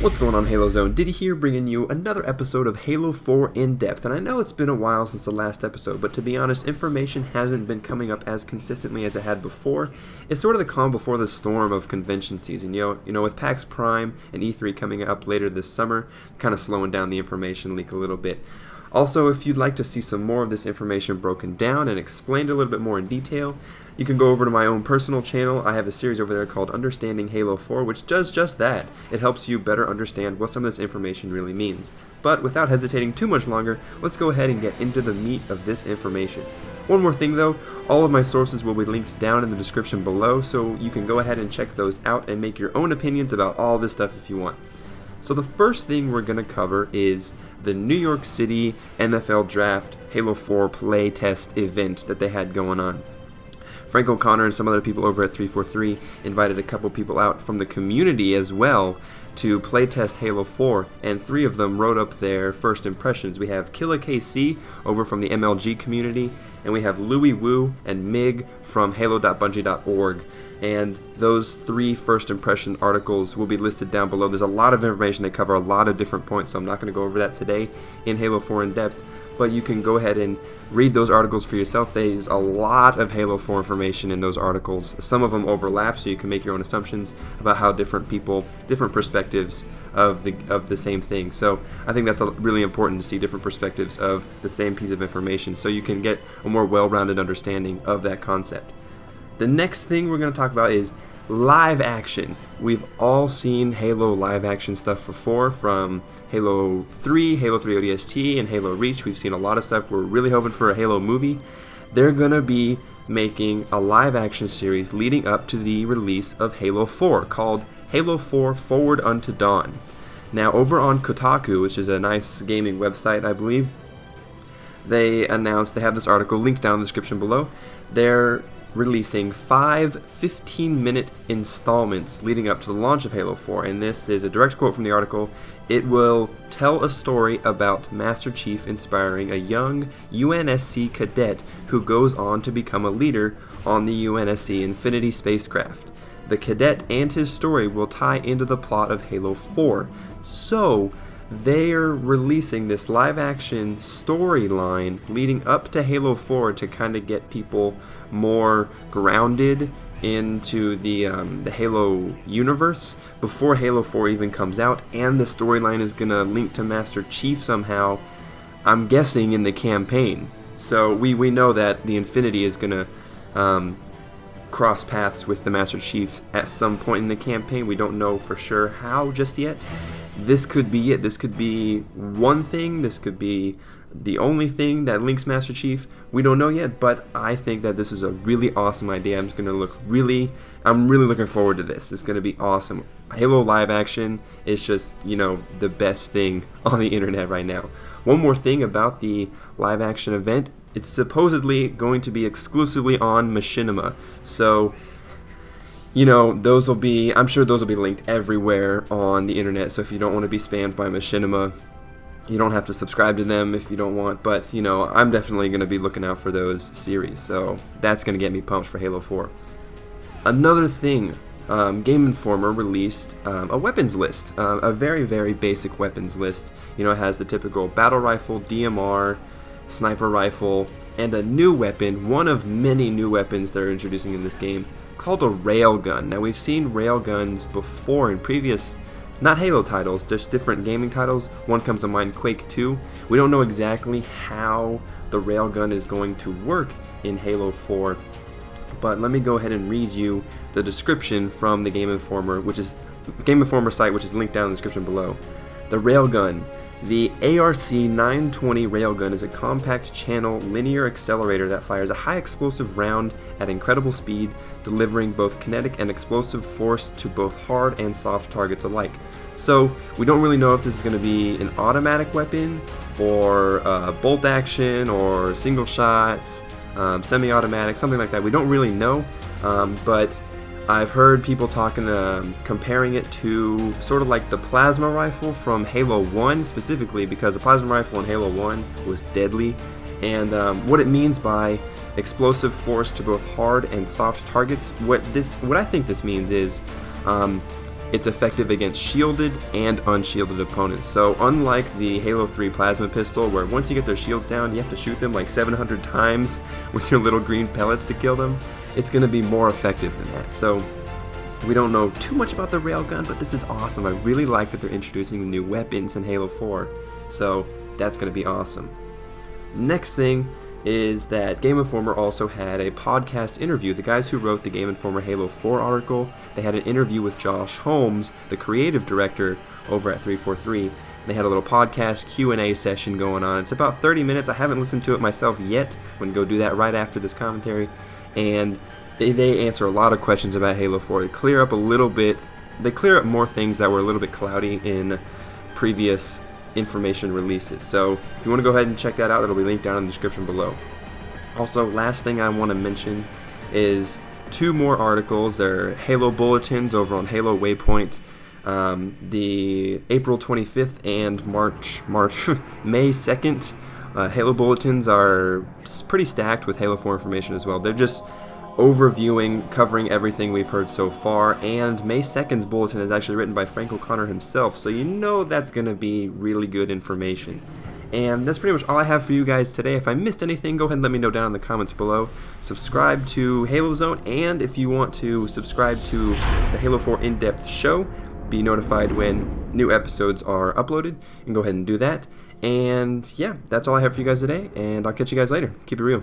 What's going on, Halo Zone? Ditty here, bringing you another episode of Halo 4 In Depth. And I know it's been a while since the last episode, but to be honest, information hasn't been coming up as consistently as it had before. It's sort of the calm before the storm of convention season. You know, with PAX Prime and E3 coming up later this summer, kind of slowing down the information leak a little bit. Also, if you'd like to see some more of this information broken down and explained a little bit more in detail, you can go over to my own personal channel. I have a series over there called Understanding Halo 4, which does just that. It helps you better understand what some of this information really means. But without hesitating too much longer, let's go ahead and get into the meat of this information. One more thing though, all of my sources will be linked down in the description below, so you can go ahead and check those out and make your own opinions about all this stuff if you want. So the first thing we're going to cover is the New York City NFL Draft Halo 4 Playtest event that they had going on. Frank O'Connor and some other people over at 343 invited a couple people out from the community as well to playtest Halo 4, and 3 of them wrote up their first impressions. We have Killa KC over from the MLG community, and we have Louie Wu and Mig from halo.bungie.org. And those 3 first impression articles will be listed down below. There's a lot of information. They cover a lot of different points, so I'm not going to go over that today in Halo 4 in depth, but you can go ahead and read those articles for yourself. There's a lot of Halo 4 information in those articles. Some of them overlap, so you can make your own assumptions about how different people, different perspectives of the same thing. So I think that's really important to see different perspectives of the same piece of information, so you can get a more well-rounded understanding of that concept. The next thing we're going to talk about is live action. We've all seen Halo live action stuff before, from Halo 3, Halo 3 ODST, and Halo Reach. We've seen a lot of stuff. We're really hoping for a Halo movie. They're going to be making a live action series leading up to the release of Halo 4 called Halo 4 Forward Unto Dawn. Now, over on Kotaku, which is a nice gaming website, I believe, they announced, they have this article linked down in the description below. They're releasing 5 15-minute installments leading up to the launch of Halo 4, and this is a direct quote from the article. It will tell a story about Master Chief inspiring a young UNSC cadet who goes on to become a leader on the UNSC Infinity spacecraft. The cadet and his story will tie into the plot of Halo 4. So they're releasing this live-action storyline leading up to Halo 4 to kind of get people more grounded into the Halo universe before Halo 4 even comes out, and the storyline is going to link to Master Chief somehow, I'm guessing in the campaign. So we know that the Infinity is going to cross paths with the Master Chief at some point in the campaign. We don't know for sure how just yet. This could be it. This could be one thing. This could be the only thing that links Master Chief. We don't know yet, but I think that this is a really awesome idea. I'm really looking forward to this. It's going to be awesome. Halo live action is just, the best thing on the internet right now. One more thing about the live action event. It's supposedly going to be exclusively on Machinima. So, I'm sure those will be linked everywhere on the internet. So if you don't want to be spammed by Machinima, you don't have to subscribe to them if you don't want. But, I'm definitely going to be looking out for those series. So that's going to get me pumped for Halo 4. Another thing, Game Informer released a weapons list. A very, very basic weapons list. It has the typical battle rifle, DMR, sniper rifle, and a new weapon, one of many new weapons they're introducing in this game, called a Railgun. Now, we've seen Railguns before in previous, not Halo titles, just different gaming titles. One comes to mind, Quake 2. We don't know exactly how the Railgun is going to work in Halo 4, but let me go ahead and read you the description from the Game Informer site, which is linked down in the description below. The Railgun. The ARC-920 Railgun is a compact channel linear accelerator that fires a high explosive round at incredible speed, delivering both kinetic and explosive force to both hard and soft targets alike. So we don't really know if this is going to be an automatic weapon, or bolt action, or single shots, semi-automatic, something like that. We don't really know, but I've heard people talking, comparing it to sort of like the plasma rifle from Halo 1, specifically because the plasma rifle in Halo 1 was deadly, and what it means by explosive force to both hard and soft targets. What I think this means is it's effective against shielded and unshielded opponents. So unlike the Halo 3 plasma pistol, where once you get their shields down, you have to shoot them like 700 times with your little green pellets to kill them, it's going to be more effective than that. So we don't know too much about the Railgun, but this is awesome. I really like that they're introducing new weapons in Halo 4, so that's going to be awesome. Next thing is that Game Informer also had a podcast interview. The guys who wrote the Game Informer Halo 4 article, they had an interview with Josh Holmes, the creative director over at 343. They had a little podcast Q&A session going on. It's about 30 minutes. I haven't listened to it myself yet. I'm going to go do that right after this commentary. And they answer a lot of questions about Halo 4. They clear up a little bit. They clear up more things that were a little bit cloudy in previous information releases. So if you want to go ahead and check that out, it'll be linked down in the description below. Also, last thing I want to mention is 2 more articles. They're Halo bulletins over on Halo Waypoint. The April 25th and May 2nd Halo bulletins are pretty stacked with Halo 4 information as well. They're just overviewing, covering everything we've heard so far, and May 2nd's bulletin is actually written by Frank O'Connor himself, so you know that's going to be really good information. And that's pretty much all I have for you guys today. If I missed anything, go ahead and let me know down in the comments below. Subscribe to Halo Zone, and if you want to subscribe to the Halo 4 In-Depth show, be notified when new episodes are uploaded, and go ahead and do that. And yeah, that's all I have for you guys today, and I'll catch you guys later. Keep it real.